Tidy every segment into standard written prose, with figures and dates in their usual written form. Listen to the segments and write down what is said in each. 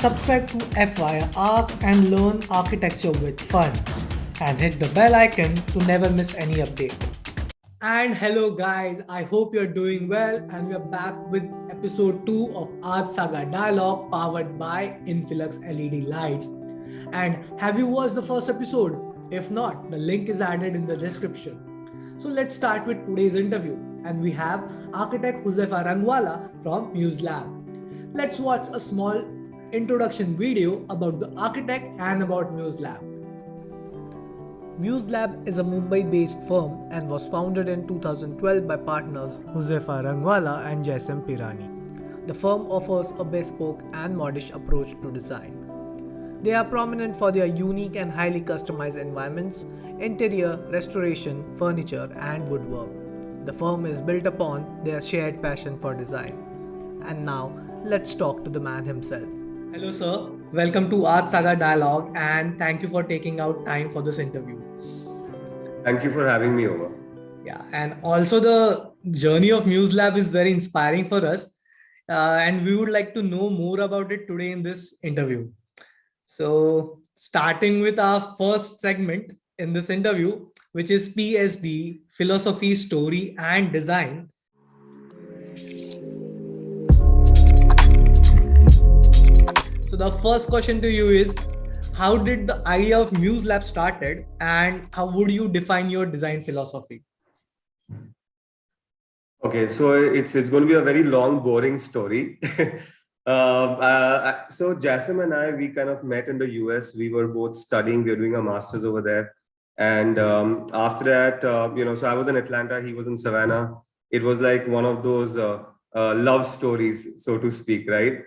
Subscribe to f.y.i Arc and learn architecture with fun. And hit the bell icon to never miss any update. And hello guys, I hope you're doing well and we're back with episode 2 of Art Saga Dialogue powered by Influx LED lights. And have you watched the first episode? If not, the link is added in the description. So let's start with today's interview and we have architect Huzefa Rangwala from MuseLAB. Let's watch a small introduction video about the architect and about MuseLAB. MuseLAB is a Mumbai-based firm and was founded in 2012 by partners Huzefa Rangwala and Jasem Pirani. The firm offers a bespoke and modish approach to design. They are prominent for their unique and highly customized environments, interior, restoration, furniture, and woodwork. The firm is built upon their shared passion for design. And now, let's talk to the man himself. Hello, sir. Welcome to Art Saga Dialogue, and thank you for taking out time for this interview. Thank you for having me over. Yeah, and also the journey of MuseLAB is very inspiring for us, and we would like to know more about it today in this interview. So, starting with our first segment in this interview, which is PSD, Philosophy, Story, and Design. So the first question to you is, how did the idea of MuseLAB started and how would you define your design philosophy? Okay, so it's going to be a very long, boring story. So Jasem and I, we kind of met in the US. We were both studying. We were doing a master's over there. And after that, so I was in Atlanta. He was in Savannah. It was like one of those love stories, so to speak, right?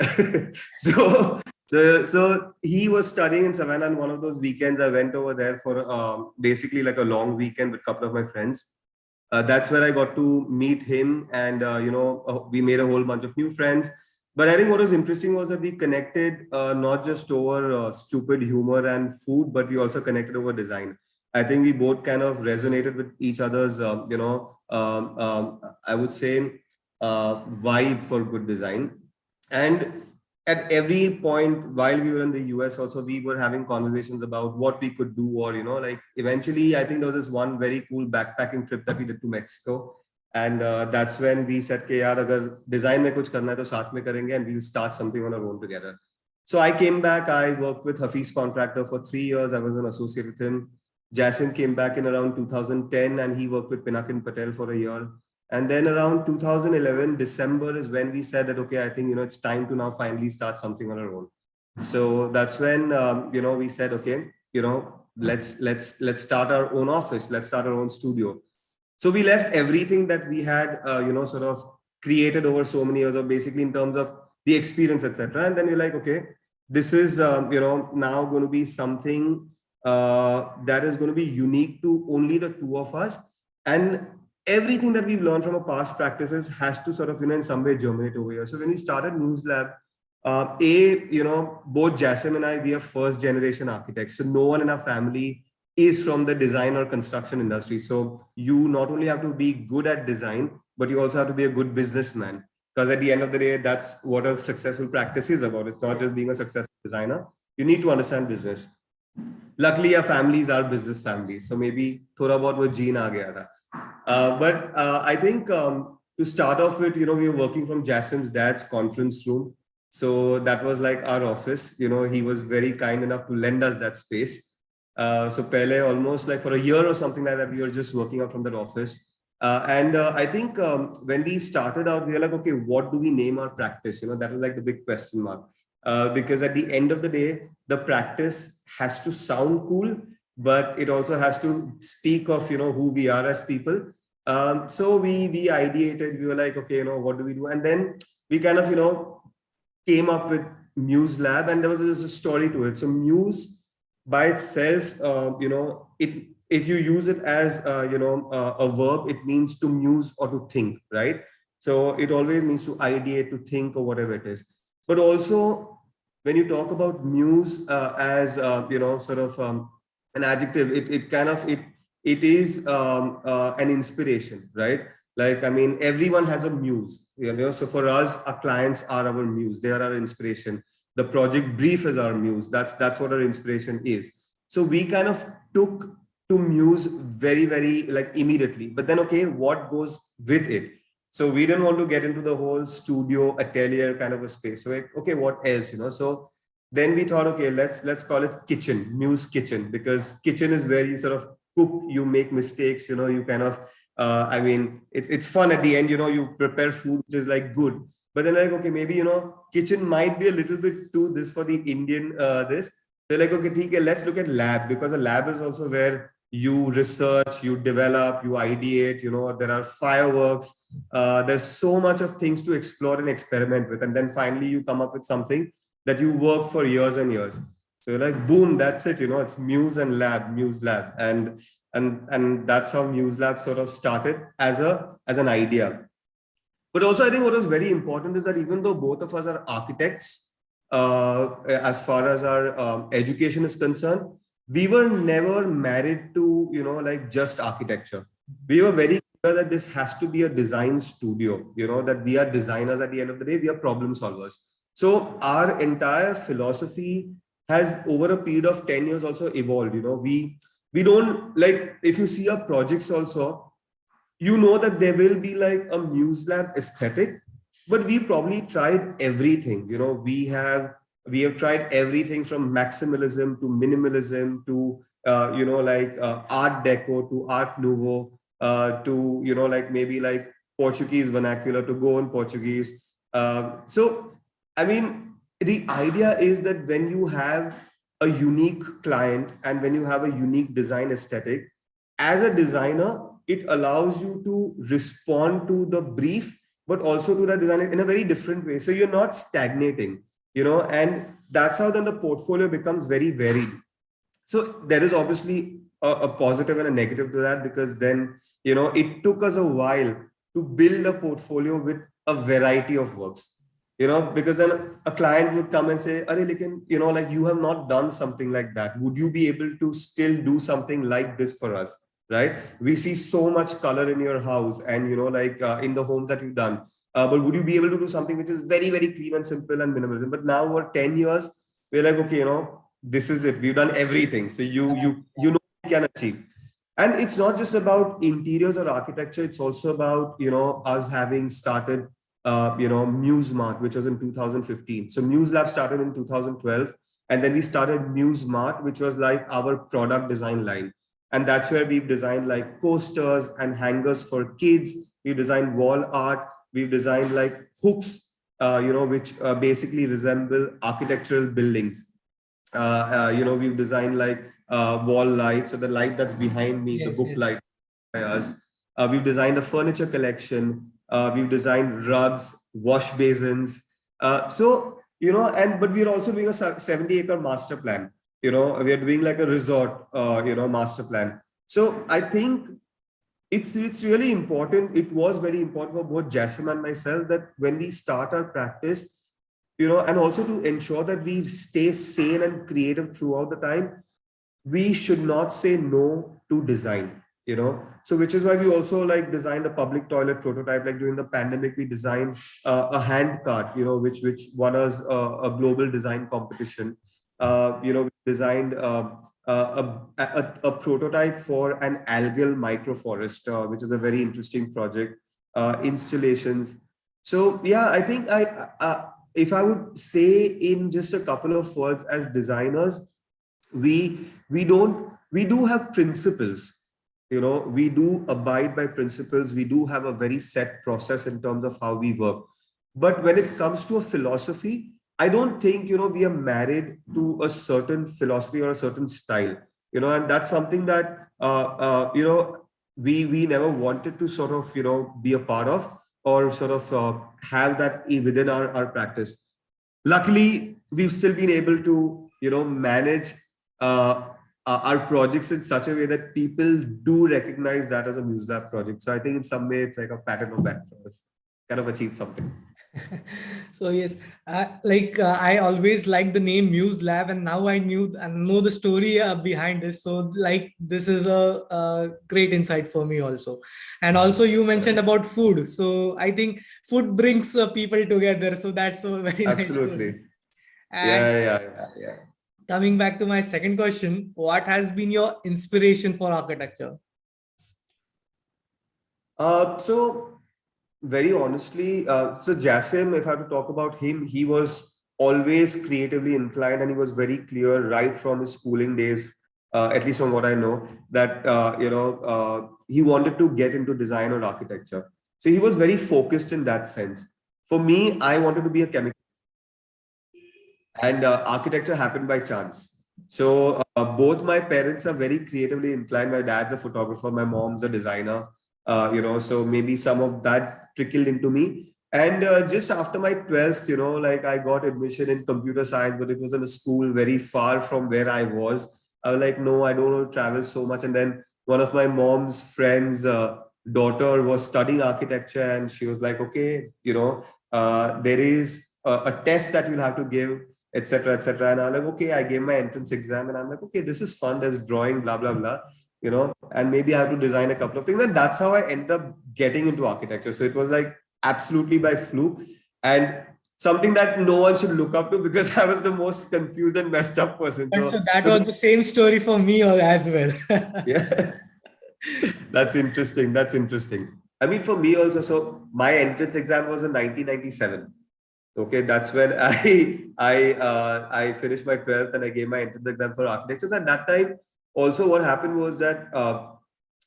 So he was studying in Savannah, and one of those weekends I went over there for basically like a long weekend with a couple of my friends. That's where I got to meet him, and we made a whole bunch of new friends. But I think what was interesting was that we connected not just over stupid humor and food, but we also connected over design. I think we both kind of resonated with each other's, I would say, vibe for good design. And at every point while we were in the US also, we were having conversations about what we could do, or like eventually I think there was this one very cool backpacking trip that we did to Mexico, and that's when we said कि यार अगर design में कुछ करना है तो साथ में करेंगे, and we'll start something on our own together. So I came back, I worked with Hafiz Contractor for 3 years. I was an associate with him. Jasem came back in around 2010 and he worked with Pinakin Patel for a year. And then around 2011, December is when we said that, okay, I think, it's time to now finally start something on our own. So that's when, we said, okay, let's start our own office. Let's start our own studio. So we left everything that we had, sort of created over so many years, of basically in terms of the experience, etc. And then we're like, okay, this is, now going to be something that is going to be unique to only the two of us. And everything that we've learned from our past practices has to sort of, in some way germinate over here. So when we started MuseLAB, both Jasem and I, we are first generation architects. So no one in our family is from the design or construction industry. So you not only have to be good at design, but you also have to be a good businessman. Because at the end of the day, that's what a successful practice is about. It's not just being a successful designer. You need to understand business. Luckily, our families are business families. So maybe thoda bahut wo gene aa gaya tha. But I think to start off with, we were working from Jasem's dad's conference room. So that was like our office. He was very kind enough to lend us that space. So pehle almost like for a year or something like that, we were just working out from that office. I think when we started out, we were like, okay, what do we name our practice? That was like the big question mark. Because at the end of the day, the practice has to sound cool, but it also has to speak of, who we are as people. So we ideated, we were like, okay, what do we do? And then we kind of, came up with MuseLAB, and there was a story to it. So Muse by itself, if you use it as, a verb, it means to muse or to think, right? So it always means to ideate, to think, or whatever it is. But also when you talk about muse as, sort of an adjective, it is an inspiration, right? Like, I mean, everyone has a muse, so for us, our clients are our muse. They are our inspiration. the project brief is our muse. That's what our inspiration is. So we kind of took to muse very like immediately. But then, okay, what goes with it? So we didn't want to get into the whole studio atelier kind of a space. So like, okay, what else, So then we thought, okay, let's call it kitchen, muse kitchen, because kitchen is where you sort of cook, you make mistakes, you kind of I mean, it's fun at the end, you prepare food which is like good. But then like, okay, maybe, kitchen might be a little bit too this for the Indian this. They're like, okay, okay, let's look at lab, because a lab is also where you research, you develop, you ideate, there are fireworks, there's so much of things to explore and experiment with. And then finally you come up with something that you work for years and years. So you're like, boom, that's it, it's Muse and Lab, Muse Lab. And that's how MuseLAB sort of started as an idea. But also, I think what was very important is that even though both of us are architects, as far as our education is concerned, we were never married to, like just architecture. We were very clear that this has to be a design studio, that we are designers at the end of the day, we are problem solvers. So our entire philosophy has over a period of 10 years also evolved. We don't, like, if you see our projects also, that there will be like a MuseLAB aesthetic, but we probably tried everything. We have tried everything from maximalism to minimalism to Art Deco to Art Nouveau, to like maybe like Portuguese vernacular to go on Portuguese. So I mean, the idea is that when you have a unique client and when you have a unique design aesthetic, as a designer, it allows you to respond to the brief, but also to the design in a very different way. So you're not stagnating, and that's how then the portfolio becomes very varied. So there is obviously a positive and a negative to that, because then, it took us a while to build a portfolio with a variety of works. Because then a client would come and say, Are, like you have not done something like that. Would you be able to still do something like this for us? Right? We see so much color in your house and, like in the homes that you've done. But would you be able to do something which is very clean and simple and minimalism? But now over 10 years, we're like, okay, this is it. We've done everything. So you can achieve. And it's not just about interiors or architecture. It's also about, us having started MuseMart, which was in 2015. So MuseLAB started in 2012, and then we started MuseMart, which was like our product design line. And that's where we've designed like coasters and hangers for kids. We've designed wall art. We've designed like hooks, which basically resemble architectural buildings. We've designed like wall lights. So the light that's behind me, the Yes, book yes. light by us. We've designed a furniture collection. We've designed rugs, wash basins. But we're also doing a 70-acre master plan. We are doing like a resort, master plan. So I think it's really important. It was very important for both Jasem and myself that when we start our practice, and also to ensure that we stay sane and creative throughout the time, we should not say no to design. So which is why we also like designed a public toilet prototype. Like during the pandemic, we designed a hand cart, which won us a global design competition. We designed a prototype for an algal microforest, which is a very interesting project. Installations. So yeah, I think if I would say in just a couple of words, as designers, we do have principles. We do abide by principles. We do have a very set process in terms of how we work. But when it comes to a philosophy, I don't think we are married to a certain philosophy or a certain style. And that's something that we never wanted to sort of be a part of, or sort of have that within our practice. Luckily, we've still been able to manage uh, our projects in such a way that people do recognize that as a MuseLAB project. So I think in some way it's like a pat on the back for us, kind of achieved something. So yes, I always liked the name Muse Lab, and now I knew and know the story behind this. So like this is a great insight for me also. And also you mentioned about food. So I think food brings people together. So that's a very nice story. Absolutely. And Yeah. coming back to my second question, what has been your inspiration for architecture? So very honestly, so Jasem, if I have to talk about him, he was always creatively inclined, and he was very clear right from his schooling days, at least from what I know, that he wanted to get into design or architecture. So he was very focused in that sense. For me, I wanted to be a chemical, and architecture happened by chance. So both my parents are very creatively inclined. My dad's a photographer, my mom's a designer. So maybe some of that trickled into me. And just after my 12th, like I got admission in computer science, but it was in a school very far from where I was. I was like, no, I don't want to travel so much. And then one of my mom's friends' daughter was studying architecture, and she was like, okay, there is a test that you'll have to give, etc., etc. And I'm like, okay, I gave my entrance exam, and I'm like, okay, this is fun. There's drawing, blah blah blah, and maybe I have to design a couple of things, and that's how I ended up getting into architecture. So it was like absolutely by fluke, and something that no one should look up to, because I was the most confused and messed up person. And so So that was the same story for me as well. yeah, that's interesting. That's interesting. I mean, for me also. So my entrance exam was in 1997. Okay, that's when I finished my 12th, and I gave my entrance exam for architecture. At that time, also what happened was that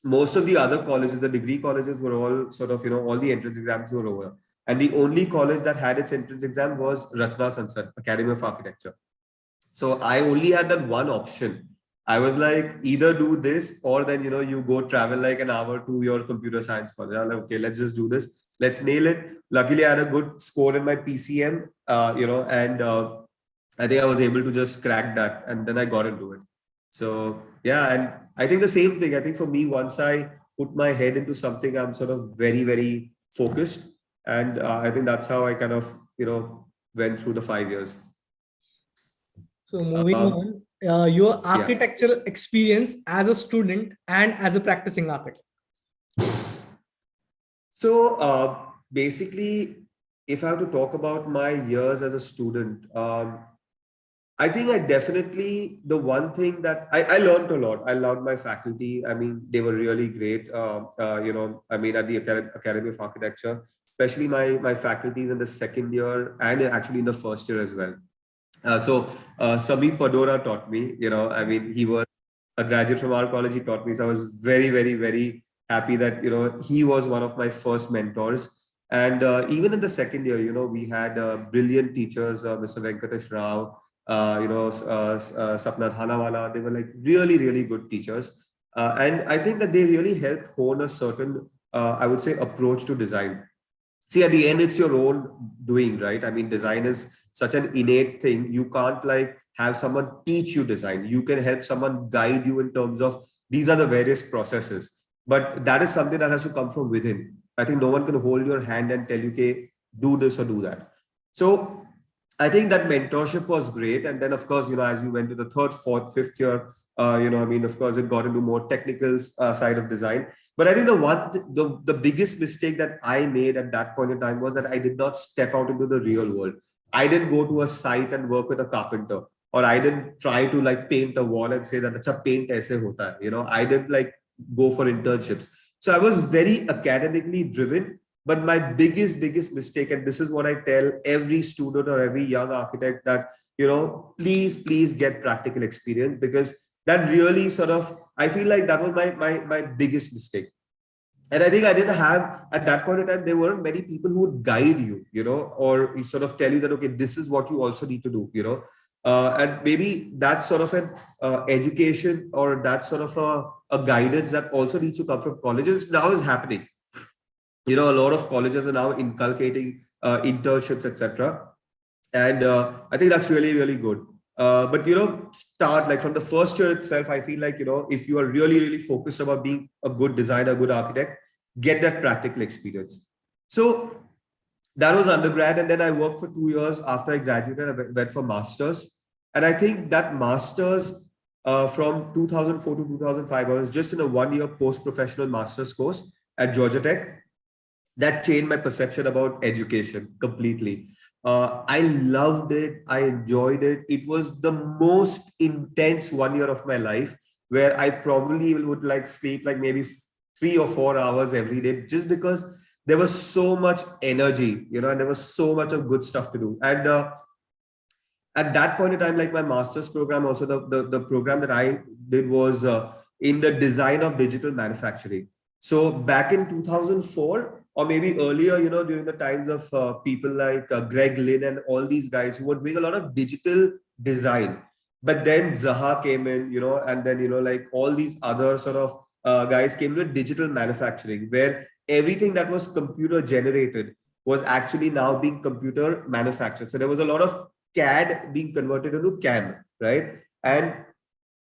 most of the other colleges, the degree colleges, were all sort of, all the entrance exams were over. And the only college that had its entrance exam was Rachna Sansad, Academy of Architecture. So I only had that one option. I was like, either do this, or then you go travel like an hour to your computer science college. I was like, okay, let's just do this. Let's nail it. Luckily, I had a good score in my PCM, and I think I was able to just crack that, and then I got into it. So yeah, and I think the same thing. I think for me, once I put my head into something, I'm sort of very, very focused, and I think that's how I kind of went through the 5 years. So moving Um, on, your yeah. architectural experience as a student and as a practicing architect. So basically, if I have to talk about my years as a student, I think I definitely, the one thing that I learned a lot. I loved my faculty. I mean, they were really great. I mean, at the Academy of Architecture, especially my faculties in the second year and actually in the first year as well. Sabi Padora taught me, I mean, he was a graduate from our college. He taught me. So I was very, very, very happy that, he was one of my first mentors. And even in the second year, we had brilliant teachers, Mr. Venkatesh Rao, Sapna Hanawala. They were like really, really good teachers. And I think that they really helped hone a certain, I would say, approach to design. See, at the end, it's your own doing, right? I mean, design is such an innate thing. You can't like have someone teach you design. You can help someone guide you in terms of these are the various processes, but that is something that has to come from within. I think no one can hold your hand and tell you, okay, do this or do that. So I think that mentorship was great. And then, of course, as you went to the third, fourth, fifth year, I mean, of course, it got into more technical side of design. But I think the biggest mistake that I made at that point in time was that I did not step out into the real world. I didn't go to a site and work with a carpenter, or I didn't try to like paint a wall and say that it's a paint aise hota hai. I didn't like go for internships. So I was very academically driven. But my biggest mistake, and this is what I tell every student or every young architect, that please get practical experience, because that really sort of, I feel like that was my biggest mistake. And I think I didn't have, at that point in time, there weren't many people who would guide you, or you sort of tell you that, okay, this is what you also need to do, and maybe that's sort of an education, or that sort of a guidance that also needs to come from colleges now is happening. A lot of colleges are now inculcating internships, etc. And I think that's really, really good. But start like from the first year itself. I feel like if you are really, really focused about being a good designer, good architect, get that practical experience. So that was undergrad, and then I worked for 2 years. After I graduated, I went for masters. And I think that masters, from 2004 to 2005, I was just in a 1 year post-professional master's course at Georgia Tech. That changed my perception about education completely. I loved it. I enjoyed it. It was the most intense 1 year of my life, where I probably would like sleep like maybe 3 or 4 hours every day, just because there was so much energy, and there was so much of good stuff to do. And at that point in time, like my master's program, also the program that I did was in the design of digital manufacturing. So back in 2004, or maybe earlier, during the times of people like Greg Lynn and all these guys who were doing a lot of digital design. But then Zaha came in, and then, like all these other sort of guys came with digital manufacturing, where everything that was computer generated was actually now being computer manufactured. So there was a lot of CAD being converted into CAM, right? And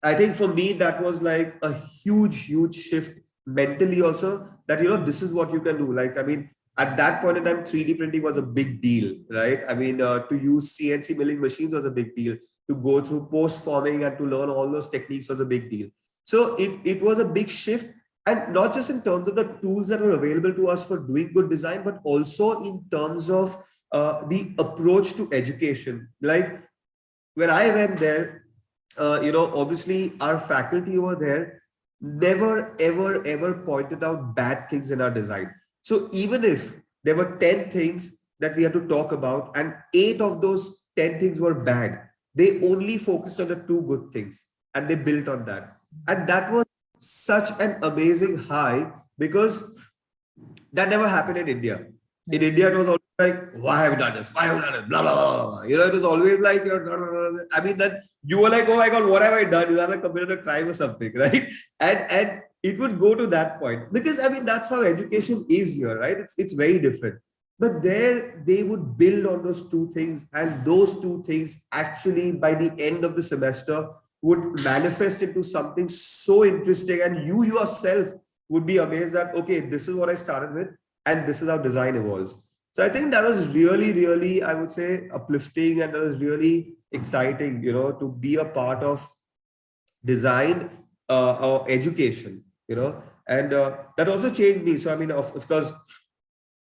I think for me, that was like a huge, huge shift mentally also, that, this is what you can do. Like, I mean, at that point in time, 3D printing was a big deal, right? I mean, to use CNC milling machines was a big deal. To go through post forming and to learn all those techniques was a big deal. So it was a big shift. And not just in terms of the tools that were available to us for doing good design, but also in terms of the approach to education. Like when I went there, obviously our faculty over there never, ever, ever pointed out bad things in our design. So even if there were 10 things that we had to talk about and 8 of those 10 things were bad, they only focused on the 2 good things and they built on that. And that was such an amazing high, because that never happened in India. In India, it was always like, why have you done this? Why have you done it? Blah, blah, blah, blah. It was always like, blah, blah, blah. I mean, that you were like, oh my God, what have I done? You have like committed a crime or something, right? And it would go to that point, because I mean, that's how education is here, right? It's very different. But there, they would build on those 2 things, and those 2 things actually, by the end of the semester, would manifest into something so interesting, and you yourself would be amazed that, okay, this is what I started with, and this is how design evolves. So I think that was really, really, I would say, uplifting, and that was really exciting, to be a part of design or education, and that also changed me. So I mean, of course,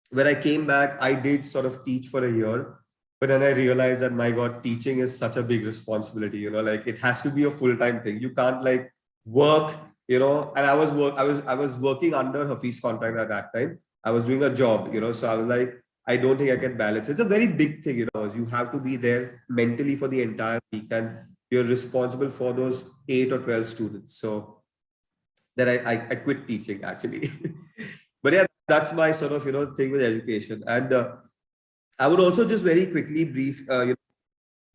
when I came back, I did sort of teach for a year, but then I realized that, my God, teaching is such a big responsibility. Like it has to be a full-time thing. You can't like work, And I was working under Hafiz contract at that time. I was doing a job, So I was like, I don't think I can balance. It's a very big thing, You have to be there mentally for the entire week, and you're responsible for those 8 or 12 students. So then I quit teaching actually. But yeah, that's my sort of thing with education. And I would also just very quickly brief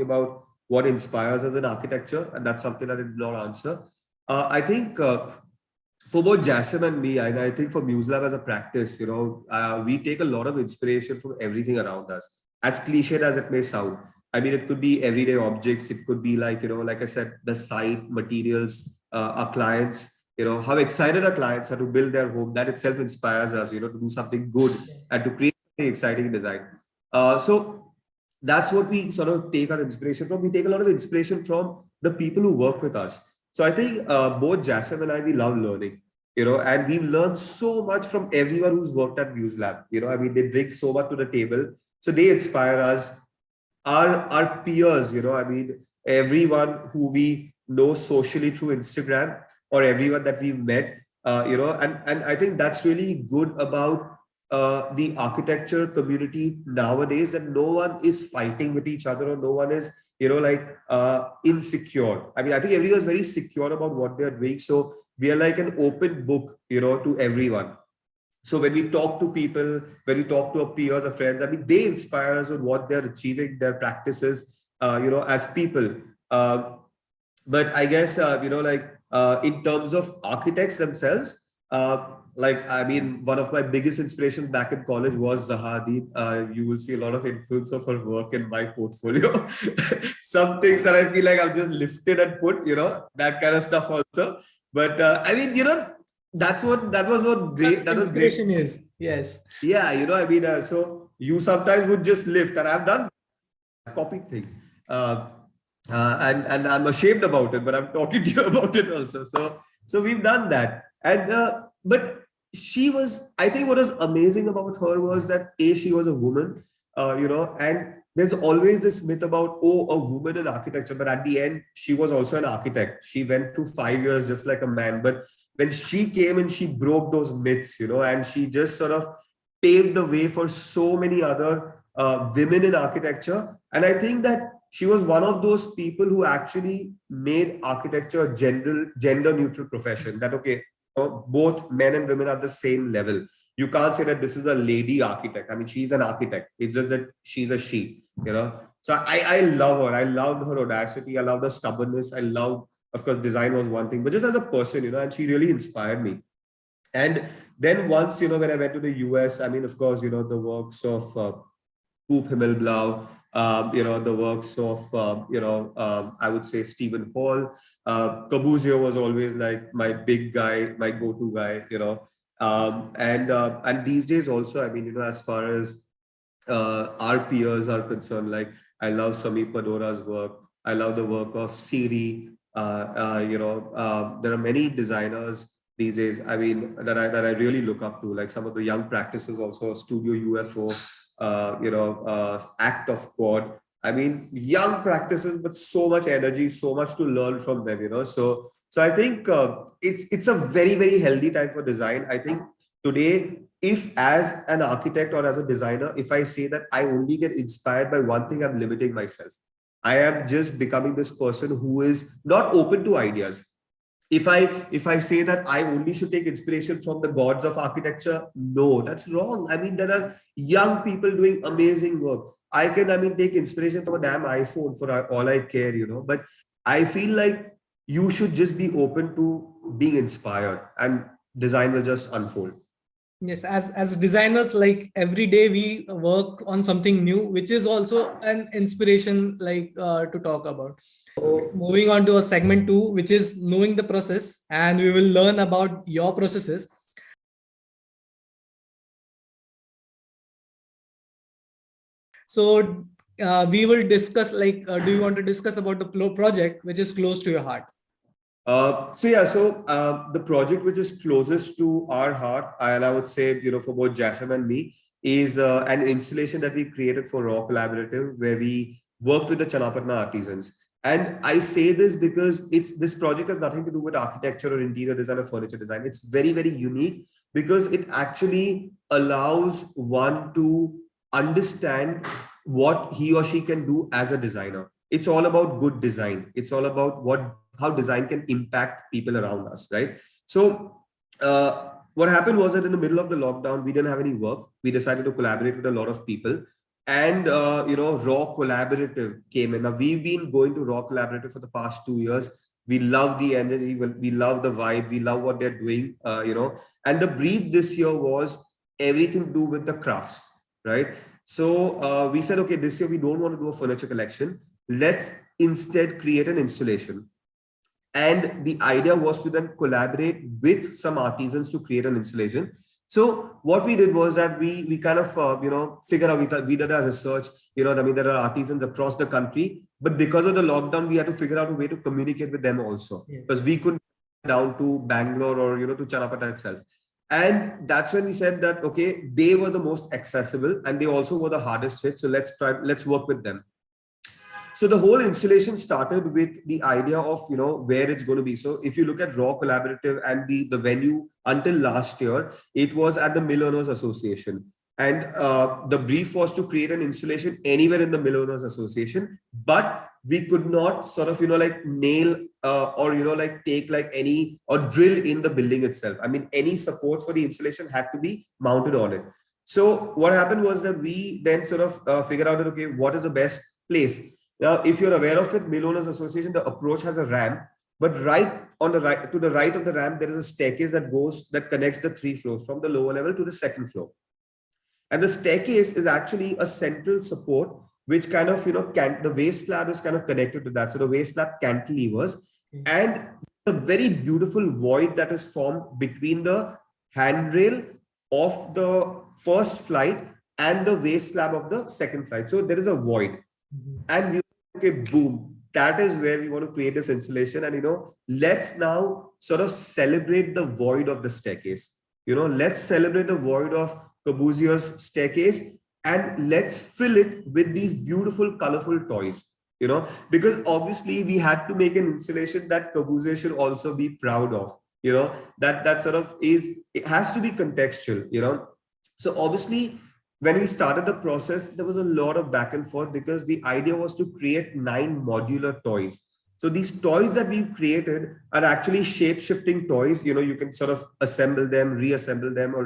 about what inspires us in architecture, and that's something I did not answer. I think for both Jasem and me, and I think for MuseLAB as a practice, we take a lot of inspiration from everything around us, as cliched as it may sound. I mean, it could be everyday objects. It could be like, like I said, the site, materials, our clients, how excited our clients are to build their home. That itself inspires us, to do something good and to create something exciting design. So that's what we sort of take our inspiration from. We take a lot of inspiration from the people who work with us. So I think both Jasem and I, we love learning, and we've learned so much from everyone who's worked at MuseLAB. I mean, they bring so much to the table. So they inspire us. Our peers, I mean, everyone who we know socially through Instagram, or everyone that we've met, and I think that's really good about the architecture community nowadays, that no one is fighting with each other, or no one is, like insecure. I mean, I think everyone is very secure about what they're doing. So we are like an open book, to everyone. So when we talk to people, when we talk to our peers or friends, I mean, they inspire us on what they're achieving, their practices, as people. But I guess, like in terms of architects themselves, like, I mean, one of my biggest inspirations back in college was Zahadi. You will see a lot of influence of her work in my portfolio. Some things that I feel like I've just lifted and put, that kind of stuff also. But I mean, that was what That's great. That was great. inspiration is. Yes. Yeah, I mean, so you sometimes would just lift, and I've done copied things. Uh, and I'm ashamed about it, but I'm talking to you about it also. So we've done that, and but she was. I think what was amazing about her was that, A, she was a woman, and there's always this myth about, oh, a woman in architecture, but at the end, she was also an architect. She went through 5 years just like a man. But when she came and she broke those myths, and she just sort of paved the way for so many other women in architecture. And I think that she was one of those people who actually made architecture a gender neutral profession. That, okay, both men and women are the same level. You can't say that this is a lady architect. I mean, she's an architect. It's just that she's a she. So I love her. I loved her audacity. I loved her stubbornness. I love, of course, design was one thing, but just as a person, and she really inspired me. And then once, when I went to the US, I mean, of course, the works of Coop Himmelblau, the works of, I would say Stephen Hall. Corbusier was always like my big guy, my go-to guy. And these days also, I mean, as far as our peers are concerned, like I love Samir Padora's work. I love the work of Siri. There are many designers these days, I mean, that I really look up to, like some of the young practices also, Studio UFO, Act of Quad. I mean, young practices, but so much energy, so much to learn from them. So I think it's a very, very healthy time for design. I think today, if as an architect or as a designer, if I say that I only get inspired by one thing, I'm limiting myself. I am just becoming this person who is not open to ideas. If I say that I only should take inspiration from the gods of architecture, no, that's wrong. I mean, there are young people doing amazing work. I mean, take inspiration from a damn iPhone for all I care. But I feel like you should just be open to being inspired, and design will just unfold. Yes, as designers, like every day we work on something new, which is also an inspiration, like to talk about. So moving on to a segment 2, which is knowing the process, and we will learn about your processes. So we will discuss, like, do you want to discuss about the project which is close to your heart? So the project which is closest to our heart, and I would say, for both Jasem and me, is an installation that we created for Raw Collaborative, where we worked with the Chanapatna artisans. And I say this because this project has nothing to do with architecture or interior design or furniture design. It's very, very unique because it actually allows one to understand what he or she can do as a designer. It's all about good design. It's all about how design can impact people around us, right? So what happened was that in the middle of the lockdown, we didn't have any work. We decided to collaborate with a lot of people. And, Raw Collaborative came in. Now, we've been going to Raw Collaborative for the past 2 years. We love the energy. We love the vibe. We love what they're doing. And the brief this year was everything to do with the crafts, right? So we said, okay, this year we don't want to do a furniture collection. Let's instead create an installation. And the idea was to then collaborate with some artisans to create an installation. So what we did was that we kind of figured out, we did our research. I mean, there are artisans across the country, but because of the lockdown, we had to figure out a way to communicate with them also, because we couldn't go down to Bangalore or to Chanapata itself. And that's when we said that, okay, they were the most accessible and they also were the hardest hit. So let's work with them. So the whole installation started with the idea of, where it's going to be. So if you look at Raw Collaborative and the venue until last year, it was at the Mill Owners Association. And the brief was to create an installation anywhere in the Mill Owners Association, but we could not sort of, nail or, take like any or drill in the building itself. I mean, any supports for the installation had to be mounted on it. So what happened was that we then sort of figured out that, okay, what is the best place? Now, if you're aware of it, Mill Owners Association, the approach has a ramp, but right on the right, to the right of the ramp, there is a staircase that connects the 3 floors from the lower level to the 2nd floor. And the staircase is actually a central support, which kind of, the waist slab is kind of connected to that. So the waist slab cantilevers, and a very beautiful void that is formed between the handrail of the first flight and the waist slab of the 2nd flight. So there is a void. And we, okay, boom, that is where we want to create this installation. And, let's now sort of celebrate the void of the staircase. Let's celebrate the void of Corbusier's staircase and let's fill it with these beautiful, colorful toys. Because obviously we had to make an installation that Kabuse should also be proud of. That sort of is, it has to be contextual. So obviously, when we started the process, there was a lot of back and forth because the idea was to create 9 modular toys. So these toys that we've created are actually shape-shifting toys. You can sort of assemble them, reassemble them, or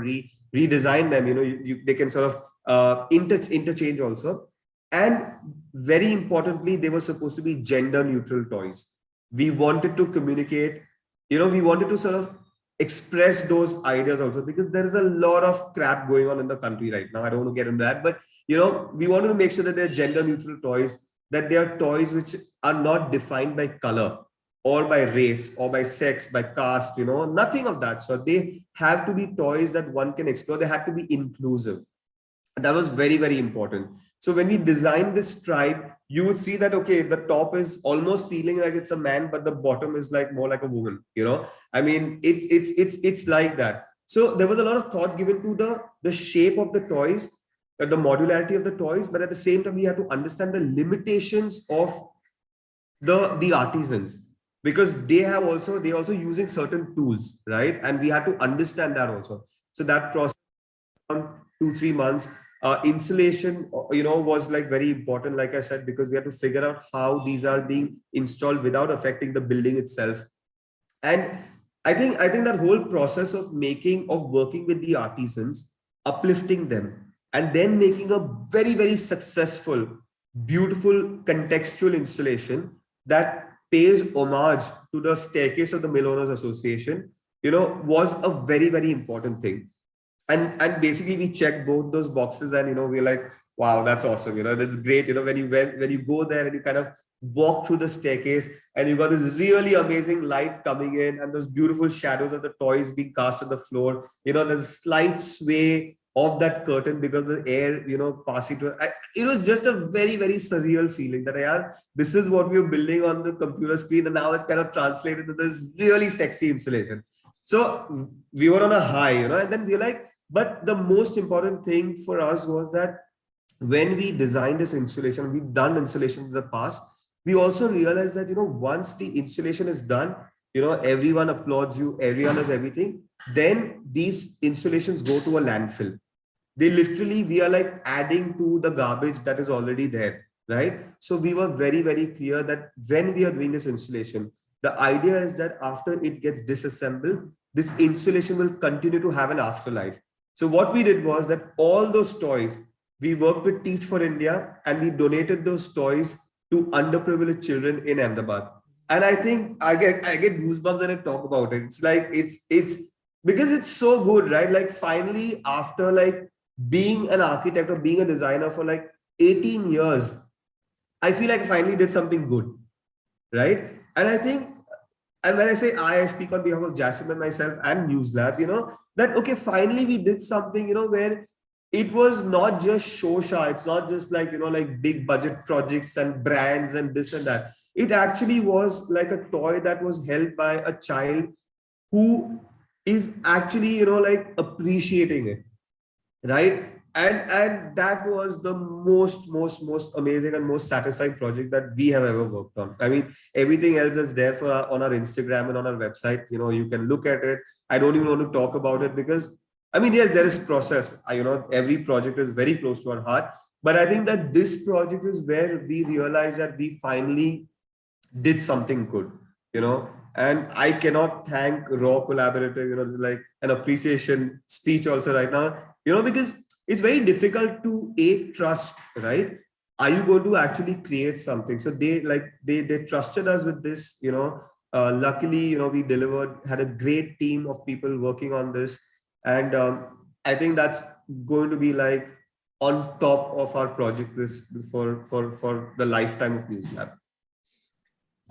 redesign them. They can sort of interchange also. And very importantly, they were supposed to be gender neutral toys. We wanted to communicate, we wanted to sort of express those ideas also, because there is a lot of crap going on in the country right now. I don't want to get into that, but we wanted to make sure that they're gender neutral toys, that they are toys which are not defined by color or by race or by sex, by caste, nothing of that. So they have to be toys that one can explore. They have to be inclusive. That was very, very important. So when we designed this stripe, you would see that, okay, the top is almost feeling like it's a man, but the bottom is like more like a woman. I mean, it's like that. So there was a lot of thought given to the shape of the toys, the modularity of the toys, but at the same time we had to understand the limitations of the artisans, because they also using certain tools, right? And we had to understand that also. So that process, 2-3 months. Installation, was like very important, like I said, because we had to figure out how these are being installed without affecting the building itself. And I think that whole process of working with the artisans, uplifting them, and then making a very, very successful, beautiful contextual installation that pays homage to the staircase of the Mill Owners Association, was a very, very important thing. And basically we checked both those boxes, and we're like, wow, that's awesome. That's great. When you go there and you kind of walk through the staircase, and you got this really amazing light coming in, and those beautiful shadows of the toys being cast on the floor. There's a slight sway of that curtain because the air, passing to it. It was just a very, very surreal feeling that, yeah, this is what we were building on the computer screen, and now it's kind of translated to this really sexy installation. So we were on a high, and then we're like, but the most important thing for us was that when we designed this installation, we've done installations in the past, we also realized that, once the installation is done, everyone applauds you, everyone does everything, then these installations go to a landfill. We are like adding to the garbage that is already there, right? So we were very, very clear that when we are doing this installation, the idea is that after it gets disassembled, this installation will continue to have an afterlife. So what we did was that all those toys, we worked with Teach for India, and we donated those toys to underprivileged children in Ahmedabad. And I think I get goosebumps when I talk about it. It's like it's because it's so good, right? Like finally, after like being an architect or being a designer for like 18 years, I feel like I finally did something good, right? And I think, and when I say I speak on behalf of Jasem and myself and MuseLAB, that okay, finally we did something, where it was not just shosha, it's not just like, like big budget projects and brands and this and that. It actually was like a toy that was held by a child who is actually, like appreciating it, right? And that was the most amazing and most satisfying project that we have ever worked on. I mean, everything else is there on our Instagram and on our website. You can look at it. I don't even want to talk about it because, I mean, yes, there is process. Every project is very close to our heart, but I think that this project is where we realize that we finally did something good, and I cannot thank Raw Collaborative, it's like an appreciation speech also right now, because it's very difficult to trust, right? Are you going to actually create something? So they trusted us with this, luckily, we delivered, had a great team of people working on this. And I think that's going to be like on top of our project this for the lifetime of MuseLAB.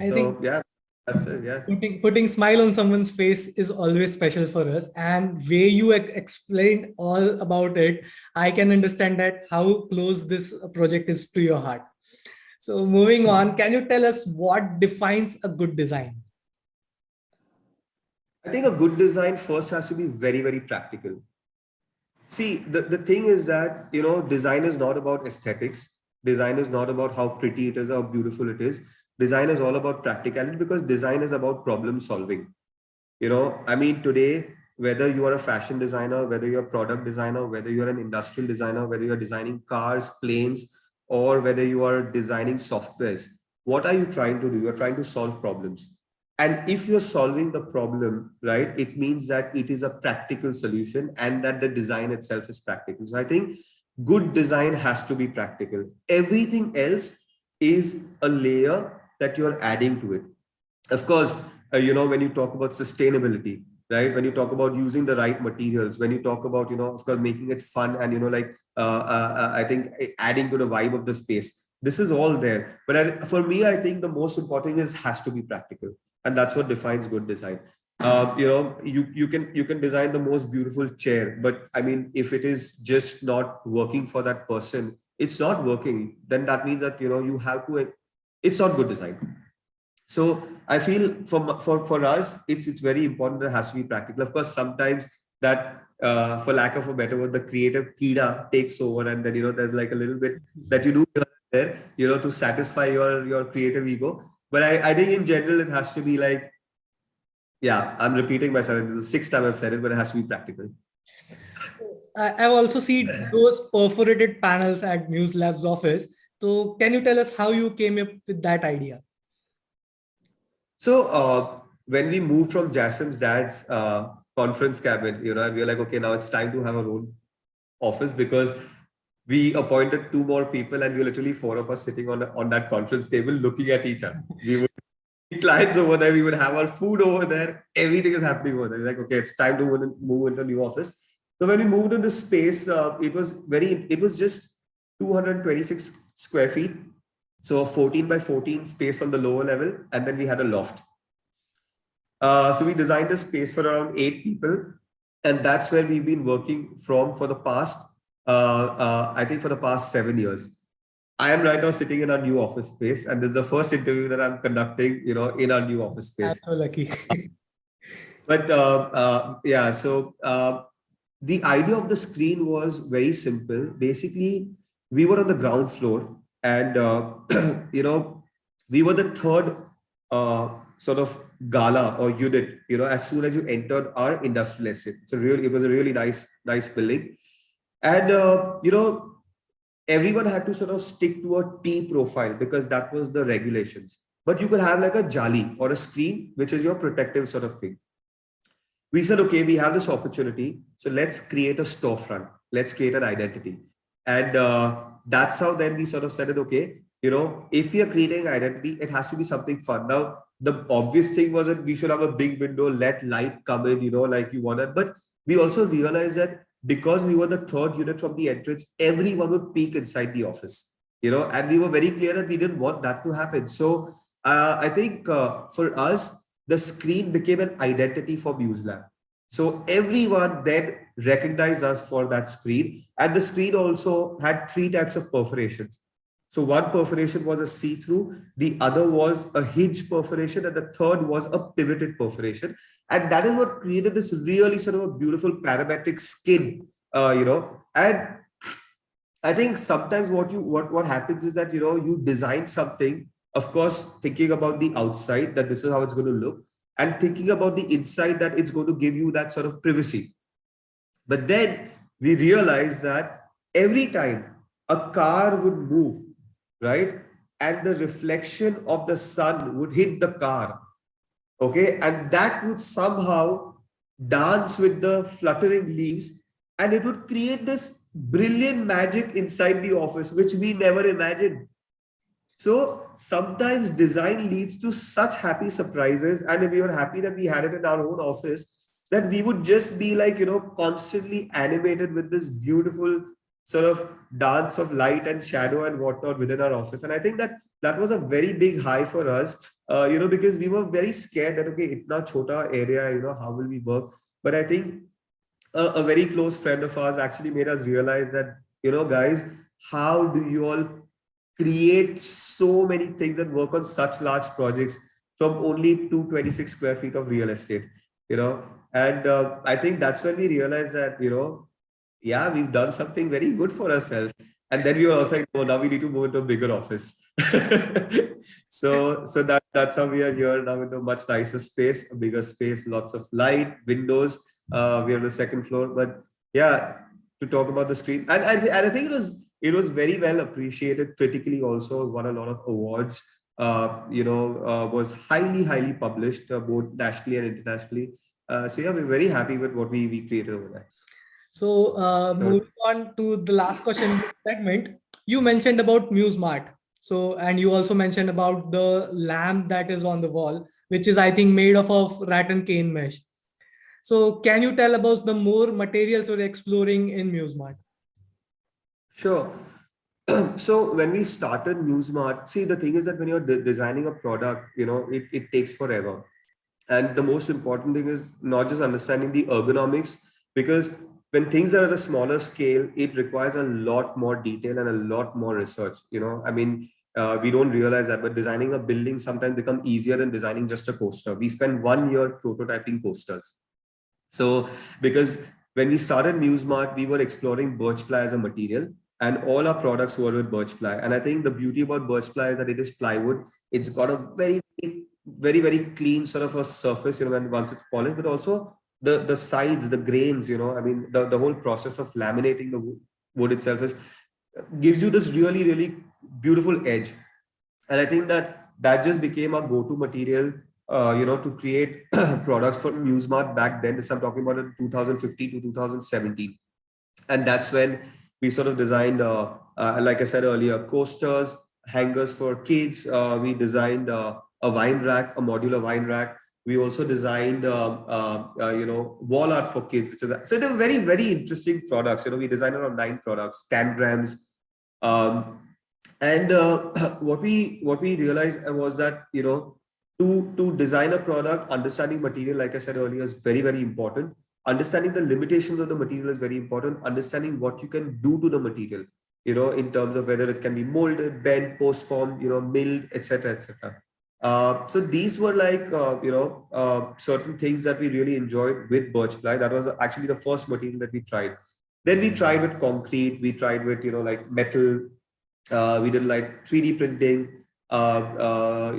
I So think yeah, that's it. Yeah. putting smile on someone's face is always special for us, and way you explained all about it, I can understand that how close this project is to your heart. So moving on, can you tell us what defines a good design? I think a good design first has to be very, very practical. See, the thing is that, design is not about aesthetics. Design is not about how pretty it is or how beautiful it is. Design is all about practicality, because design is about problem solving. I mean, today, whether you are a fashion designer, whether you're a product designer, whether you're an industrial designer, whether you're designing cars, planes, or whether you are designing softwares, what are you trying to do? You're trying to solve problems. And if you're solving the problem, right, it means that it is a practical solution and that the design itself is practical. So I think good design has to be practical. Everything else is a layer that you're adding to it. Of course, when you talk about sustainability, right, when you talk about using the right materials, when you talk about, of course, making it fun, and I think adding to the vibe of the space, this is all there. But for me, I think the most important is has to be practical, and that's what defines good design. You can design the most beautiful chair, but I mean, if it is just not working for that person, it's not working, then that means that, you have to, it's not good design. So I feel for us, it's very important that it has to be practical. Of course, sometimes that, for lack of a better word, the creative kida takes over, and then, there's like a little bit that you do here and there, to satisfy your creative ego. But I think in general it has to be like, yeah, I'm repeating myself. This is the sixth time I've said it, but it has to be practical. I've also seen those perforated panels at MuseLAB's office. So can you tell us how you came up with that idea? So when we moved from Jasem's dad's conference cabin, we were like, okay, now it's time to have our own office, because we appointed two more people, and we were literally four of us sitting on that conference table looking at each other. We would meet clients over there, we would have our food over there, everything is happening over there. Like, okay, it's time to move into a new office. So when we moved into space, it was just 226 square feet. So a 14 by 14 space on the lower level, and then we had a loft. So we designed a space for around 8 people, and that's where we've been working from for the past, I think for the past 7 years. I am right now sitting in our new office space, and this is the first interview that I'm conducting, in our new office I'm space. so lucky. But yeah, so the idea of the screen was very simple. Basically, we were on the ground floor, and we were the third sort of gala or unit. As soon as you entered our industrial estate, it was a really nice building, and everyone had to sort of stick to a T profile, because that was the regulations. But you could have like a jali or a screen, which is your protective sort of thing. We said, okay, we have this opportunity, so let's create a storefront, let's create an identity. And that's how then we sort of said it, okay, if we are creating identity, it has to be something fun. Now, the obvious thing was that we should have a big window, let light come in, like you wanted. But we also realized that because we were the third unit from the entrance, everyone would peek inside the office, and we were very clear that we didn't want that to happen. So I think for us, the screen became an identity for MuseLAB. So everyone then recognized us for that screen. And the screen also had three types of perforations. So one perforation was a see-through, the other was a hinge perforation, and the third was a pivoted perforation. And that is what created this really sort of a beautiful parametric skin, And I think sometimes what happens is that, you design something, of course, thinking about the outside, that this is how it's going to look, and thinking about the inside, that it's going to give you that sort of privacy. But then we realized that every time a car would move, right, and the reflection of the sun would hit the car, okay, and that would somehow dance with the fluttering leaves, and it would create this brilliant magic inside the office, which we never imagined. So sometimes design leads to such happy surprises, and we were happy that we had it in our own office, that we would just be like, constantly animated with this beautiful sort of dance of light and shadow and whatnot within our office. And I think that was a very big high for us, because we were very scared that, okay, itna chota area, how will we work? But I think a very close friend of ours actually made us realize that, guys, how do you all create so many things and work on such large projects from only 226 square feet of real estate, and I think that's when we realized that, yeah, we've done something very good for ourselves. And then we were also like, oh, now we need to move into a bigger office. So that's how we are here now, in a much nicer space, a bigger space, lots of light, windows. We are on the second floor. But yeah, to talk about the street, and I think it was very well appreciated critically. Also won a lot of awards. Was highly published, both nationally and internationally. So yeah, we're very happy with what we created over there. So, Sure. moving on to the last question in this segment, you mentioned about MuseMart. So, and you also mentioned about the lamp that is on the wall, which is, I think, made of rat and cane mesh. So, can you tell about the more materials you're exploring in MuseMart? Sure. So when we started NewsMart, see, the thing is that when you're designing a product, it takes forever. And the most important thing is not just understanding the ergonomics, because when things are at a smaller scale, it requires a lot more detail and a lot more research. I mean, we don't realize that, but designing a building sometimes become easier than designing just a coaster. We spend 1 year prototyping coasters. So, because when we started NewsMart, we were exploring birch ply as a material, and all our products were with birch ply. And I think the beauty about birch ply is that it is plywood. It's got a very clean sort of a surface, when once it's polished, but also the sides, the grains. I mean, the whole process of laminating the wood itself gives you this really beautiful edge. And I think that just became our go-to material, to create products for NewsMart back then. This I'm talking about in 2015 to 2017. And that's when we sort of designed, like I said earlier, coasters, hangers for kids. We designed a wine rack, a modular wine rack. We also designed, wall art for kids, which is so they're very interesting products. We designed around 9 products, tangrams. Um, and what we realized was that, to design a product, understanding material, like I said earlier, is very important. Understanding the limitations of the material is very important. Understanding what you can do to the material, in terms of whether it can be molded, bent, post formed, milled, etc., etc. So these were like, certain things that we really enjoyed with birch ply. That was actually the first material that we tried. Then we tried with concrete. We tried with, like metal. We did like 3D printing. Our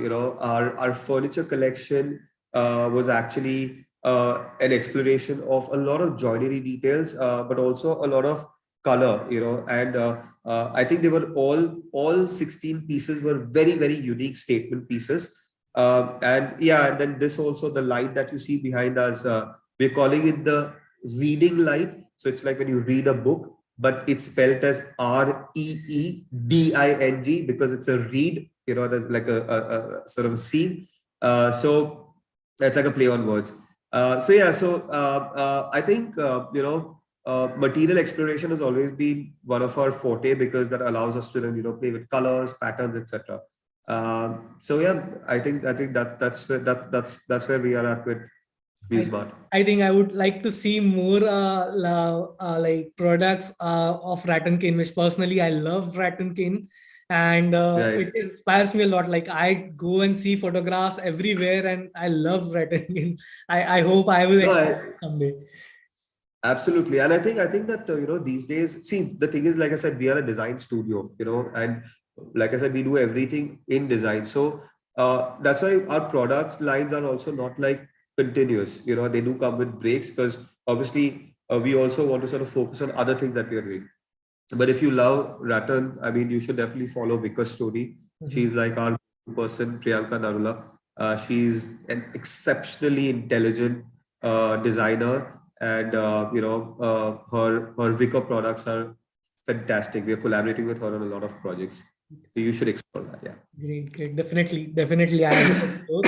furniture collection was actually an exploration of a lot of joinery details, but also a lot of color. And I think they were all 16 pieces were very unique statement pieces. And yeah, and then this also, the light that you see behind us, we're calling it the reading light. So it's like when you read a book, but it's spelled as REEDING, because it's a read, there's like a sort of a scene. So that's like a play on words. So yeah, so I think, material exploration has always been one of our forte, because that allows us to, play with colors, patterns, etc. So yeah, I think that's where we are at with I, MuseMart. I think I would like to see more like products of rat and cane, which personally I love rat and cane, and Right. it inspires me a lot. Like I go and see photographs everywhere, and I love rat and cane. I hope I will No, experience it someday. absolutely. And I think that, these days, see, the thing is, like I said, we are a design studio, and like I said, we do everything in design. So that's why our product lines are also not like continuous. They do come with breaks, because obviously we also want to sort of focus on other things that we are doing. But if you love Rattan, I mean, you should definitely follow Vika's story. Mhm. She's like our person, Priyanka Narula. She's an exceptionally intelligent designer, and her Vika products are fantastic. We are collaborating with her on a lot of projects. So you should explore that. Yeah. Great, great. Definitely. I will explore.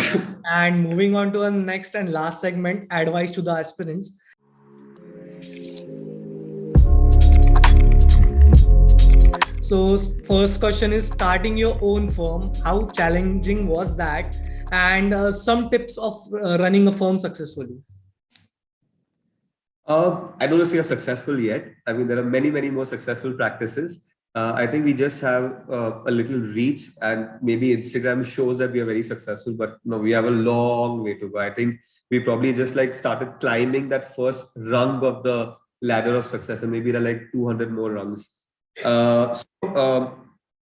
And moving on to our next and last segment, advice to the aspirants. So, first question is starting your own firm. How challenging was that? And some tips of running a firm successfully. I don't know if you're successful yet. I mean, there are many more successful practices. I think we just have a little reach, and maybe Instagram shows that we are very successful, but no, we have a long way to go. I think we probably just like started climbing that first rung of ladder of success, and maybe there are like 200 more rungs. So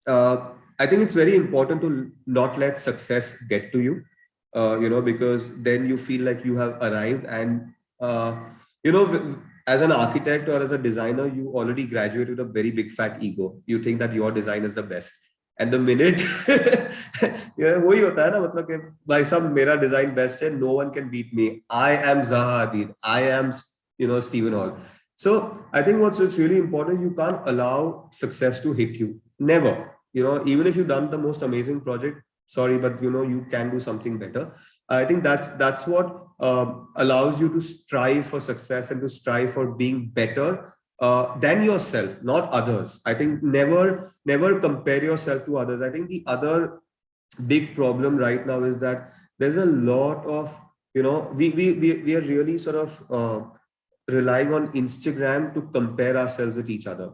I think it's very important to not let success get to you, because then you feel like you have arrived. And you know, as an architect or as a designer, you already graduate with a very big fat ego. You think that your design is the best. And the minute वही होता है ना, मतलब कि भाई साहब मेरा design best है, no one can beat me, I am Zaha Hadid, I am, Stephen Hall. So I think what's it's really important, you can't allow success to hit you. Never. Even if you've done the most amazing project, sorry, but you can do something better. I think that's what allows you to strive for success and to strive for being better than yourself, not others. I think never compare yourself to others. I think the other big problem right now is that there's a lot of, we are really sort of relying on Instagram to compare ourselves with each other.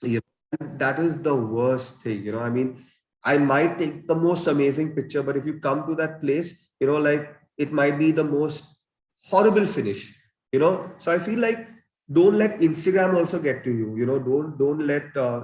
Yes. That is the worst thing. I mean, I might take the most amazing picture, but if you come to that place, like it might be the most horrible finish. So I feel like don't let Instagram also get to you.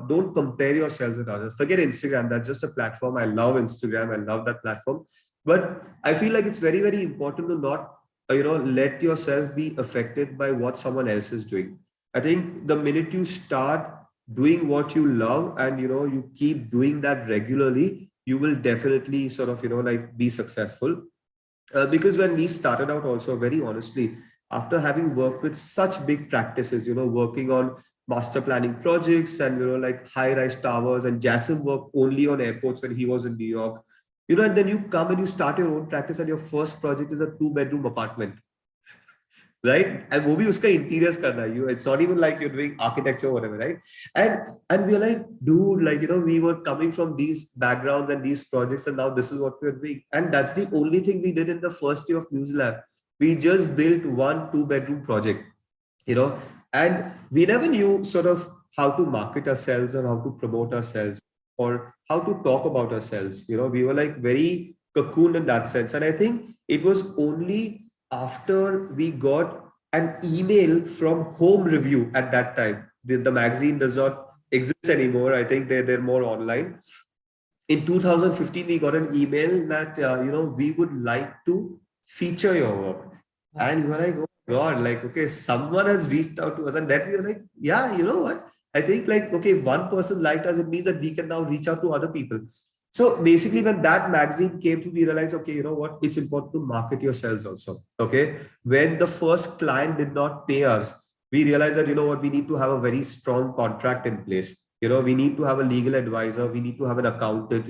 Don't compare yourselves with others. Forget Instagram. That's just a platform. I love Instagram. I love that platform. But I feel like it's very, very important to not let yourself be affected by what someone else is doing. I think the minute you start doing what you love, and you keep doing that regularly, you will definitely sort of like be successful. Because when we started out, also very honestly, after having worked with such big practices, working on master planning projects and like high rise towers, and Jasem worked only on airports when he was in New York, and then you come and you start your own practice, and your first project is a 2-bedroom apartment, right? And वो भी उसका interiors करना है. It's not even like you're doing architecture or whatever, right? And we're like, dude, like we were coming from these backgrounds and these projects, and now this is what we're doing. And that's the only thing we did in the first year of MuseLAB. We just built one 2-bedroom project, and we never knew sort of how to market ourselves or how to promote ourselves or how to talk about ourselves. We were like very cocooned in that sense. And I think it was only after we got an email from Home Review at that time. The magazine does not exist anymore. I think they're more online. In 2015, we got an email that we would like to feature your work. And we were like, oh God, like, okay, someone has reached out to us. And then we were like, yeah, you know what? I think like, okay, if one person liked us, it means that we can now reach out to other people. So basically, when that magazine came to, we realized, okay, you know what? It's important to market yourselves also. Okay. When the first client did not pay us, we realized that, what, we need to have a very strong contract in place. We need to have a legal advisor. We need to have an accountant,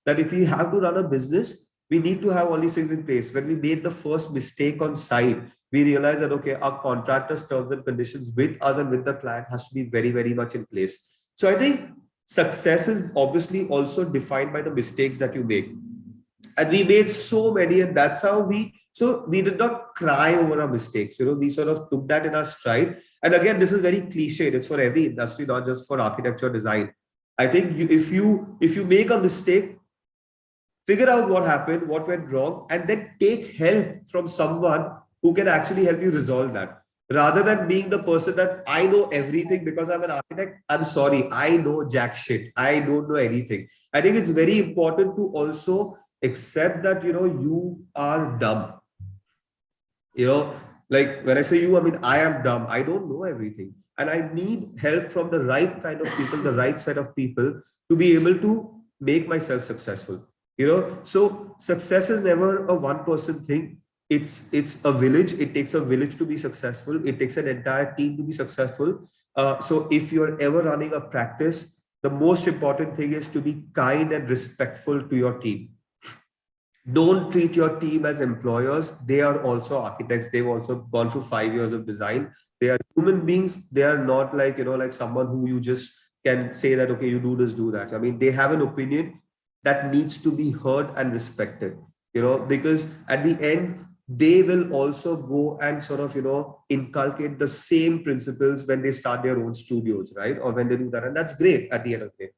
that if we have to run a business, we need to have all these things in place. When we made the first mistake on site, we realized that, okay, our contractor's terms and conditions with us and with the client has to be very, very much in place. So I think success is obviously also defined by the mistakes that you make. And we made so many, and that's how we did not cry over our mistakes. We sort of took that in our stride. And again, this is very cliched. It's for every industry, not just for architecture design. I think if you make a mistake, figure out what happened, what went wrong, and then take help from someone who can actually help you resolve that. Rather than being the person that I know everything because I'm an architect, I'm sorry, I know jack shit. I don't know anything. I think it's very important to also accept that, you are dumb. Like when I say you, I mean, I am dumb. I don't know everything. And I need help from the right kind of people, the right set of people to be able to make myself successful. So success is never a one-person thing. It's a village. It takes a village to be successful. It takes an entire team to be successful. So if you're ever running a practice, the most important thing is to be kind and respectful to your team. Don't treat your team as employers. They are also architects. They've also gone through 5 years of design. They are human beings. They are not like, like someone who you just can say that, okay, you do this, do that. I mean, they have an opinion that needs to be heard and respected, because at the end, they will also go and sort of, inculcate the same principles when they start their own studios, right? Or when they do that. And that's great at the end of the day.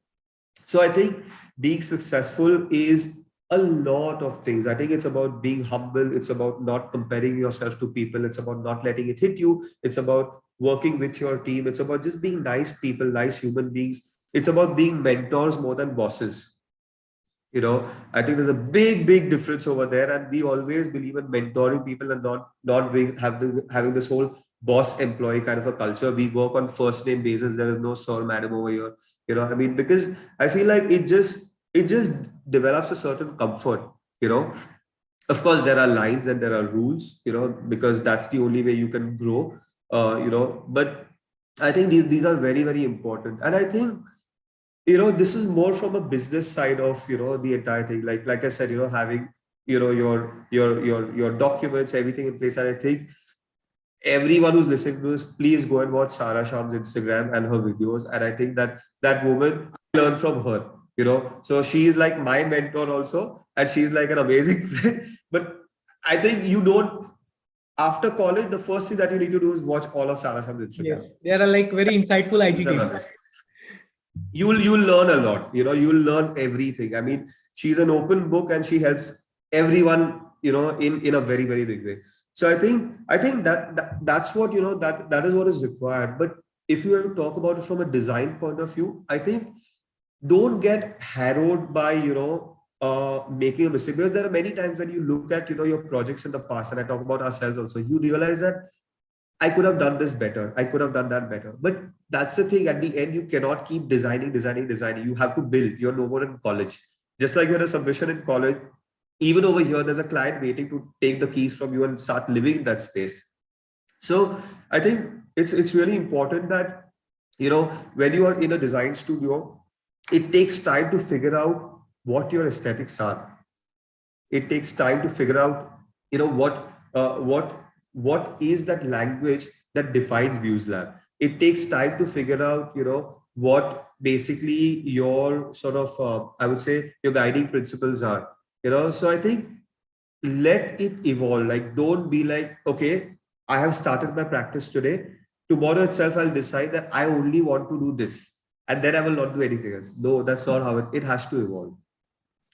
So I think being successful is a lot of things. I think it's about being humble. It's about not comparing yourself to people. It's about not letting it hit you. It's about working with your team. It's about just being nice people, nice human beings. It's about being mentors more than bosses. I think there's a big difference over there, and we always believe in mentoring people and not having this whole boss employee kind of a culture. We work on first name basis. There is no sir, madam over here. I mean, because I feel like it just develops a certain comfort. Of course there are lines and there are rules, because that's the only way you can grow. But I think these are very important, and I think this is more from a business side of the entire thing. Like I said, having your documents, everything in place. And I think everyone who's listening to this, please go and watch Sarah Sham's Instagram and her videos. And I think that woman, learn from her. So she is like my mentor also, and she's like an amazing friend. But I think you don't, after college, the first thing that you need to do is watch all of Sarah Sham's Instagram. Yes, there are like very insightful IGTVs. You'll learn a lot. You'll learn everything. I mean, she's an open book, and she helps everyone, in a very big way. So I think that's what, that is what is required. But if you have to talk about it from a design point of view, I think don't get harrowed by making a mistake, because there are many times when you look at your projects in the past, and I talk about ourselves also, you realize that I could have done this better. I could have done that better. But that's the thing. At the end, you cannot keep designing. You have to build. You're no more in college. Just like you had a submission in college, even over here, there's a client waiting to take the keys from you and start living in that space. So I think it's really important that, when you are in a design studio, it takes time to figure out what your aesthetics are. It takes time to figure out, what is that language that defines MuseLAB. It takes time to figure out, what basically your sort of, I would say, your guiding principles are. So I think let it evolve. Like, don't be like, okay, I have started my practice today. Tomorrow itself, I'll decide that I only want to do this, and then I will not do anything else. No, that's not how it has to evolve.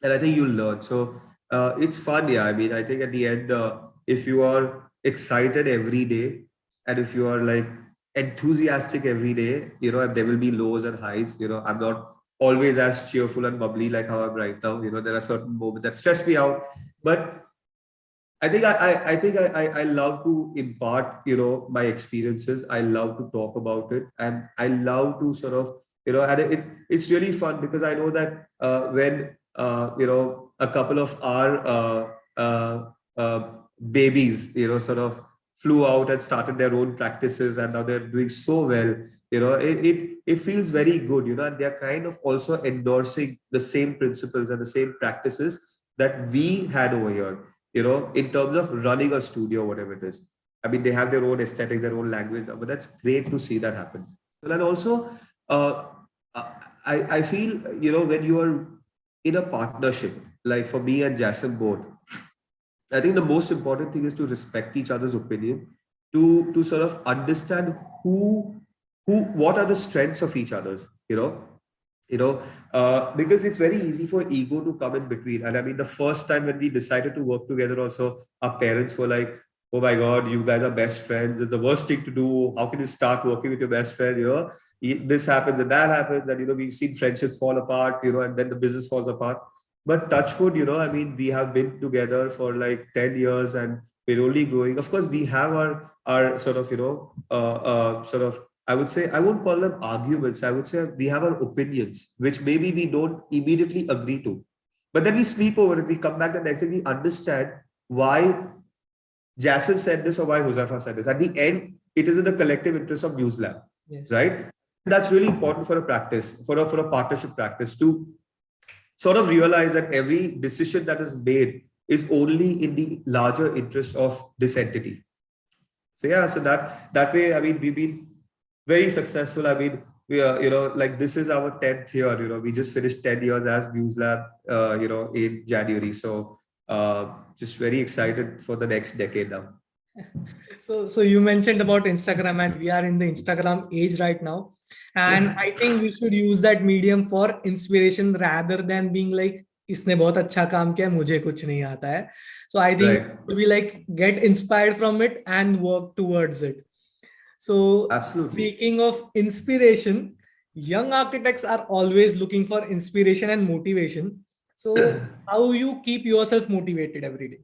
And I think you'll learn. So it's fun. Yeah. I mean, I think at the end, if you are excited every day, and if you are like enthusiastic every day, there will be lows and highs. I'm not always as cheerful and bubbly like how I'm right now. There are certain moments that stress me out, but I love to impart, my experiences. I love to talk about it, and I love to sort of, and it's really fun, because I know that when a couple of our babies, sort of flew out and started their own practices, and now they're doing so well. It feels very good, and they're kind of also endorsing the same principles and the same practices that we had over here, in terms of running a studio, whatever it is. I mean, they have their own aesthetic, their own language, but that's great to see that happen. And also, uh, I feel, when you are in a partnership, like for me and Jasem both, I think the most important thing is to respect each other's opinion, to sort of understand what are the strengths of each other's, because it's very easy for ego to come in between. And I mean, the first time when we decided to work together, also our parents were like, "Oh my God, you guys are best friends. It's the worst thing to do. How can you start working with your best friend? This happens and that happens, and we've seen friendships fall apart, and then the business falls apart. But touch wood, I mean, we have been together for like 10 years, and we're only growing. Of course, we have our sort of, sort of, I would say, I won't call them arguments. I would say we have our opinions, which maybe we don't immediately agree to. But then we sleep over it. We come back the next day, we understand why Jasem said this or why Huzefa said this. At the end, it is in the collective interest of MuseLAB, Yes. right? That's really important for a practice, for a partnership practice, to sort of realize that every decision that is made is only in the larger interest of this entity. So yeah, so that way, I mean, we've been very successful. I mean, we are, like, this is our 10th year. We just finished 10 years as MuseLAB, in January. So just very excited for the next decade now. So you mentioned about Instagram, and we are in the Instagram age right now. And I think we should use that medium for inspiration rather than being like, इसने बहुत अच्छा काम किया, मुझे कुछ नहीं आता है. So I think Right. we like get inspired from it and work towards it. So, Absolutely. speaking of inspiration, young architects are always looking for inspiration and motivation. So, how you keep yourself motivated every day?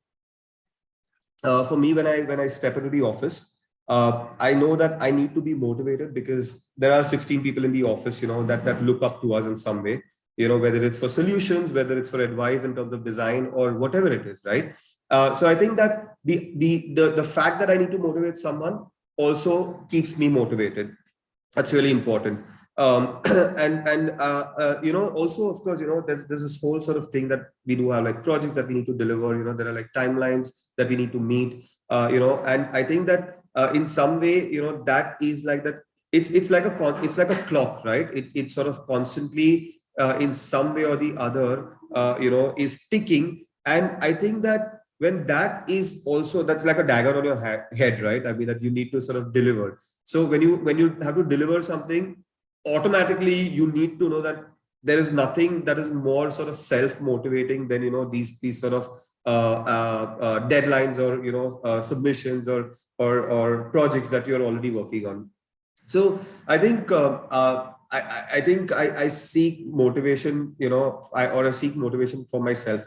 For me, when I step into the office, I know that I need to be motivated because there are 16 people in the office, that look up to us in some way, whether it's for solutions, whether it's for advice in terms of design or whatever it is, right? So I think that the fact that I need to motivate someone also keeps me motivated. That's really important. And also, of course, there's this whole sort of thing that we do have, like projects that we need to deliver. There are like timelines that we need to meet. And I think that in some way, that is like that. It's like a clock, right? It sort of constantly, in some way or the other, is ticking. And I think that when that is also, that's like a dagger on your head, right? I mean, that you need to sort of deliver. So when you have to deliver something, automatically you need to know that there is nothing that is more sort of self-motivating than these sort of deadlines, or submissions, or projects that you're already working on. So I think I think I seek motivation, or I seek motivation for myself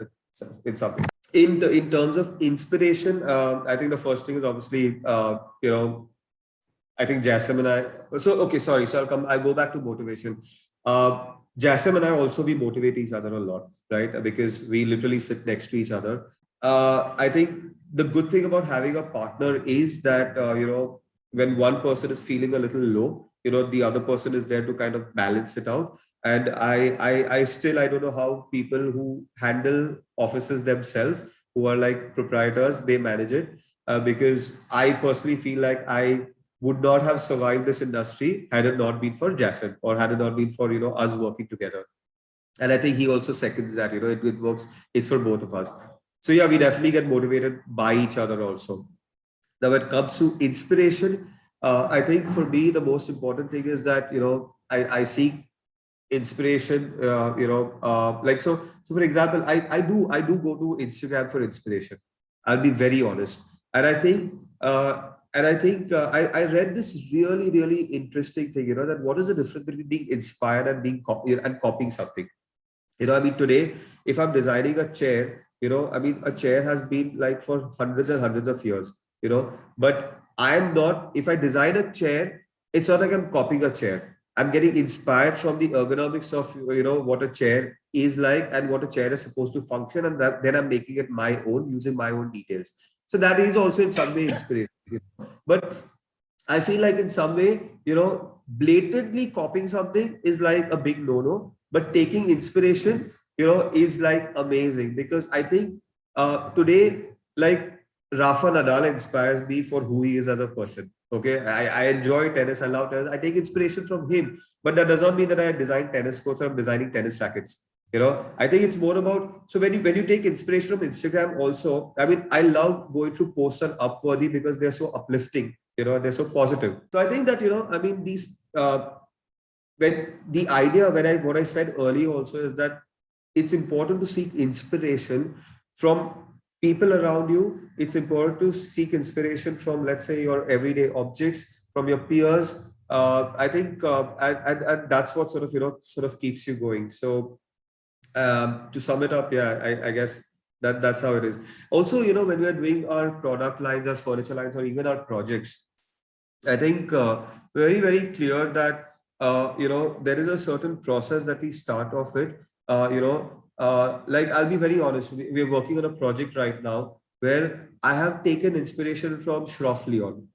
in some way. In terms of inspiration, I think the first thing is obviously, I think Jasem and I. So okay, sorry. So I'll go back to motivation. Jasem and I also, we motivate each other a lot, right? Because we literally sit next to each other. I think the good thing about having a partner is that when one person is feeling a little low, the other person is there to kind of balance it out. And I still, I don't know how people who handle offices themselves, who are like proprietors, they manage it. Because I personally feel like I would not have survived this industry had it not been for Jasem, or had it not been for us working together. And I think he also seconds that. It works. It's for both of us. So yeah, we definitely get motivated by each other also. Now, when it comes to inspiration, I think for me the most important thing is that I seek inspiration. Like, so for example, I do go to Instagram for inspiration. I'll be very honest. And I think uh, and I think uh, I, I read this really really interesting thing, that what is the difference between being inspired and being and copying something. I mean, today, if I'm designing a chair, I mean, a chair has been like for hundreds and hundreds of years, but I'm not, if I design a chair, it's not like I'm copying a chair. I'm getting inspired from the ergonomics of, what a chair is like and what a chair is supposed to function. And then I'm making it my own, using my own details. So that is also in some way inspiration. But I feel like in some way, blatantly copying something is like a big no-no, but taking inspiration, is like amazing, because I think today, like, Rafa Nadal inspires me for who he is as a person. Okay. I enjoy tennis. I love tennis. I take inspiration from him, but that does not mean that I design tennis courts or I'm designing tennis rackets. I think it's more about, so when you take inspiration from Instagram also, I mean, I love going through posts on Upworthy because they're so uplifting, they're so positive. So I think that, I mean, these when the idea, when I what I said earlier also, is that it's important to seek inspiration from people around you. It's important to seek inspiration from, let's say, your everyday objects, from your peers. I think and that's what sort of keeps you going. So to sum it up, yeah, I guess that's how it is. Also, when we are doing our product lines, our furniture lines, or even our projects, I think very, very clear that there is a certain process that we start off with. Like, I'll be very honest. We're working on a project right now where I have taken inspiration from Shroff Leon,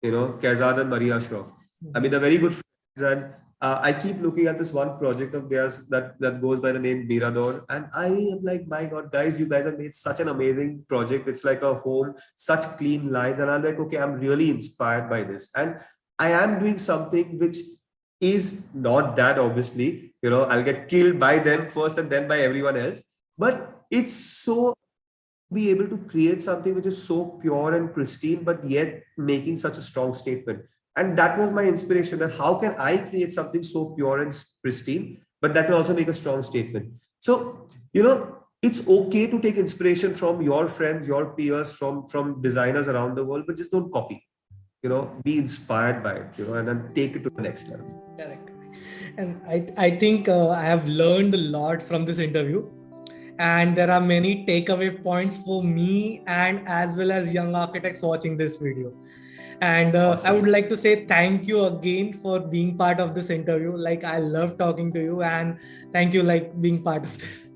Kazad and Maria Shroff. I mean, they're very good friends, and I keep looking at this one project of theirs that goes by the name Mirador, and I am like, my God, guys, you guys have made such an amazing project. It's like a home, such clean lines, and I'm like, okay, I'm really inspired by this, and I am doing something which is not that, obviously. I'll get killed by them first and then by everyone else, but it's so, be able to create something which is so pure and pristine, but yet making such a strong statement. And that was my inspiration, that how can I create something so pure and pristine, but that can also make a strong statement. So, it's okay to take inspiration from your friends, your peers, from designers around the world, but just don't copy. be inspired by it, and then take it to the next level. Correct. And I think I have learned a lot from this interview. And there are many takeaway points for me and as well as young architects watching this video. And I Awesome. would like to say thank you again for being part of this interview. Like, I love talking to you, and thank you like being part of this.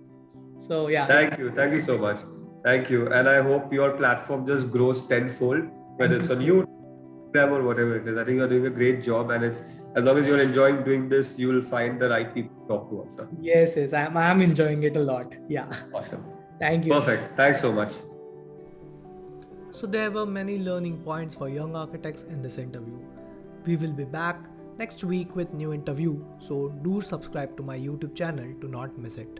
So yeah, Thank you. Thank you so much. Thank you. And I hope your platform just grows tenfold, whether thank you it's on so YouTube or whatever it is. I think you're doing a great job, and it's as long as you're enjoying doing this, you will find the right people to talk to also. yes, I'm enjoying it a lot. Yeah. Awesome. Thank you. Perfect. Thanks so much. So there were many learning points for young architects in this interview. We will be back next week with new interview, so do subscribe to my YouTube channel to not miss it.